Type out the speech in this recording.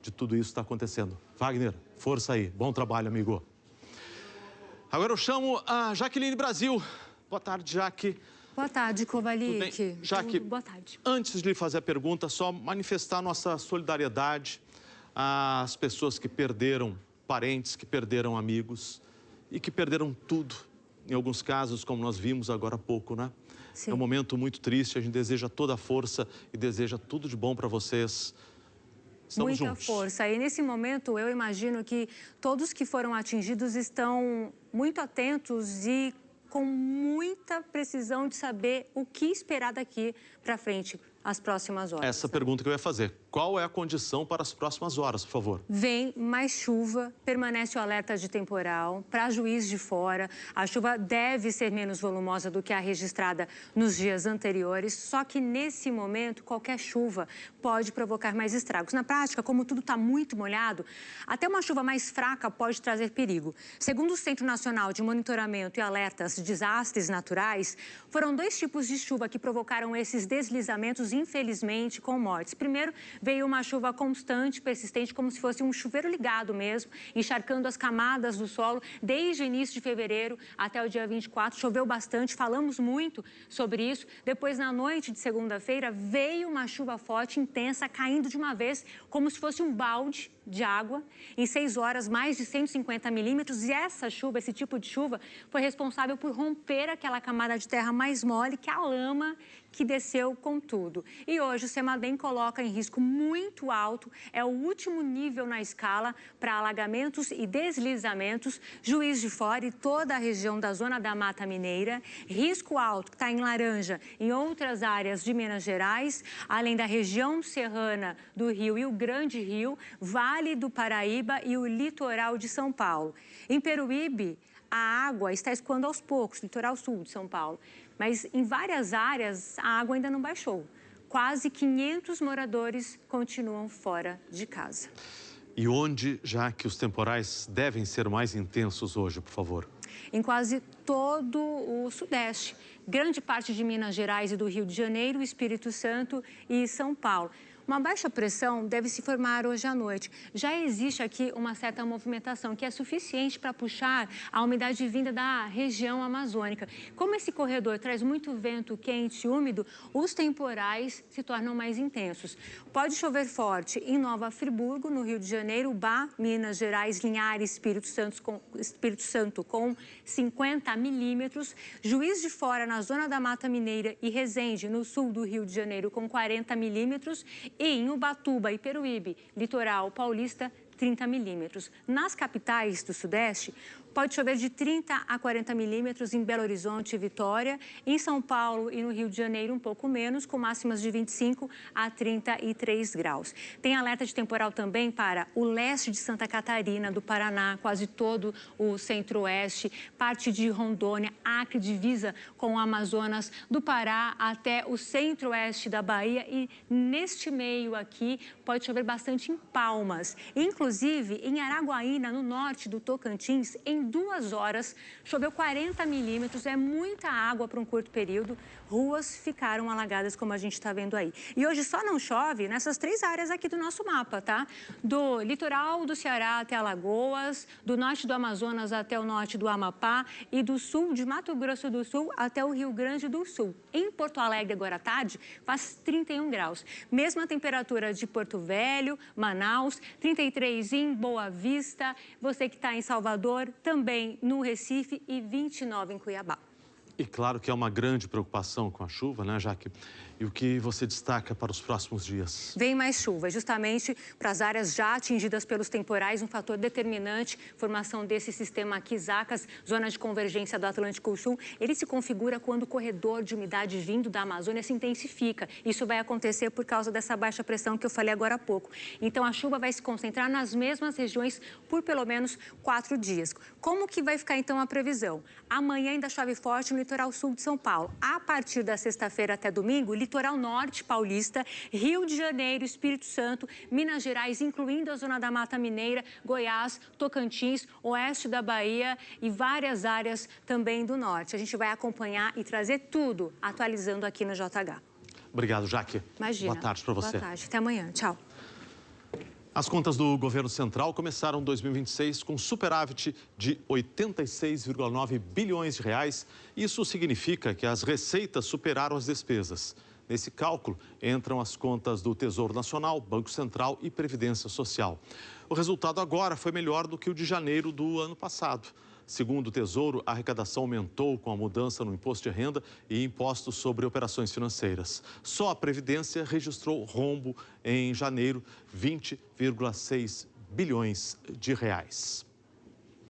de tudo isso está acontecendo. Wagner, força aí. Bom trabalho, amigo. Agora eu chamo a Jaqueline Brasil. Boa tarde, Jaque. Boa tarde, Kovalik. Jaque, boa tarde. Antes de lhe fazer a pergunta, só manifestar nossa solidariedade às pessoas que perderam parentes, que perderam amigos e que perderam tudo. Em alguns casos, como nós vimos agora há pouco, né? Sim. É um momento muito triste, a gente deseja toda a força e deseja tudo de bom para vocês. Estamos Muita juntos. força. E nesse momento, eu imagino que todos que foram atingidos estão muito atentos e com muita precisão de saber o que esperar daqui para frente, as próximas horas. Essa pergunta que eu ia fazer. Qual é a condição para as próximas horas, por favor? Vem mais chuva, permanece o alerta de temporal. Para Juiz de Fora, a chuva deve ser menos volumosa do que a registrada nos dias anteriores, só que nesse momento, qualquer chuva pode provocar mais estragos. Na prática, como tudo está muito molhado, até uma chuva mais fraca pode trazer perigo. Segundo o Centro Nacional de Monitoramento e Alertas de Desastres Naturais, foram 2 tipos de chuva que provocaram esses deslizamentos, infelizmente, com mortes. Primeiro, veio uma chuva constante, persistente, como se fosse um chuveiro ligado mesmo, encharcando as camadas do solo desde o início de fevereiro até o dia 24. Choveu bastante, falamos muito sobre isso. Depois, na noite de segunda-feira, veio uma chuva forte, intensa, caindo de uma vez, como se fosse um balde de água. Em 6 horas, mais de 150 milímetros. E essa chuva, esse tipo de chuva, foi responsável por romper aquela camada de terra mais mole, que é a lama que desceu com tudo. E hoje o CEMADEM coloca em risco muito alto, é o último nível na escala para alagamentos e deslizamentos, Juiz de Fora e toda a região da Zona da Mata Mineira, risco alto que está em laranja em outras áreas de Minas Gerais, além da região serrana do Rio e o Grande Rio, Vale do Paraíba e o litoral de São Paulo. Em Peruíbe, a água está escoando aos poucos, litoral sul de São Paulo, mas em várias áreas a água ainda não baixou. Quase 500 moradores continuam fora de casa. E onde, já que os temporais devem ser mais intensos hoje, por favor? Em quase todo o Sudeste, grande parte de Minas Gerais e do Rio de Janeiro, Espírito Santo e São Paulo. Uma baixa pressão deve se formar hoje à noite. Já existe aqui uma certa movimentação que é suficiente para puxar a umidade vinda da região amazônica. Como esse corredor traz muito vento quente e úmido, os temporais se tornam mais intensos. Pode chover forte em Nova Friburgo, no Rio de Janeiro, Ubá, Minas Gerais, Linhares, Espírito Santo com 50 milímetros. Juiz de Fora, na Zona da Mata Mineira e Resende, no sul do Rio de Janeiro, com 40 milímetros. E em Ubatuba e Peruíbe, litoral paulista, 30 milímetros. Nas capitais do Sudeste, pode chover de 30 a 40 milímetros em Belo Horizonte e Vitória. Em São Paulo e no Rio de Janeiro, um pouco menos, com máximas de 25 a 33 graus. Tem alerta de temporal também para o leste de Santa Catarina, do Paraná, quase todo o centro-oeste, parte de Rondônia, Acre, divisa com o Amazonas, do Pará até o centro-oeste da Bahia. E neste meio aqui, pode chover bastante em Palmas. Inclusive, em Araguaína, no norte do Tocantins, em 2 horas, choveu 40 milímetros, é muita água para um curto período. Ruas ficaram alagadas, como a gente está vendo aí. E hoje só não chove nessas 3 áreas aqui do nosso mapa, tá? Do litoral do Ceará até Alagoas, do norte do Amazonas até o norte do Amapá e do sul de Mato Grosso do Sul até o Rio Grande do Sul. Em Porto Alegre, agora à tarde, faz 31 graus. Mesma temperatura de Porto Velho, Manaus, 33 em Boa Vista. Você que está em Salvador, também no Recife e 29 em Cuiabá. E claro que é uma grande preocupação com a chuva, né, Jaque? E o que você destaca para os próximos dias? Vem mais chuva, justamente para as áreas já atingidas pelos temporais, um fator determinante, formação desse sistema aqui, Zacas, zona de convergência do Atlântico Sul. Ele se configura quando o corredor de umidade vindo da Amazônia se intensifica. Isso vai acontecer por causa dessa baixa pressão que eu falei agora há pouco. Então, a chuva vai se concentrar nas mesmas regiões por pelo menos 4 dias. Como que vai ficar, então, a previsão? Amanhã ainda chove forte no litoral sul de São Paulo. A partir da sexta-feira até domingo, litoral norte paulista, Rio de Janeiro, Espírito Santo, Minas Gerais, incluindo a Zona da Mata Mineira, Goiás, Tocantins, oeste da Bahia e várias áreas também do norte. A gente vai acompanhar e trazer tudo, atualizando aqui no JH. Obrigado, Jaque. Imagina. Boa tarde para você. Boa tarde. Até amanhã. Tchau. As contas do governo central começaram 2026 com superávit de 86,9 bilhões de reais. Isso significa que as receitas superaram as despesas. Nesse cálculo entram as contas do Tesouro Nacional, Banco Central e Previdência Social. O resultado agora foi melhor do que o de janeiro do ano passado. Segundo o Tesouro, a arrecadação aumentou com a mudança no imposto de renda e impostos sobre operações financeiras. Só a Previdência registrou rombo em janeiro, 20,6 bilhões de reais.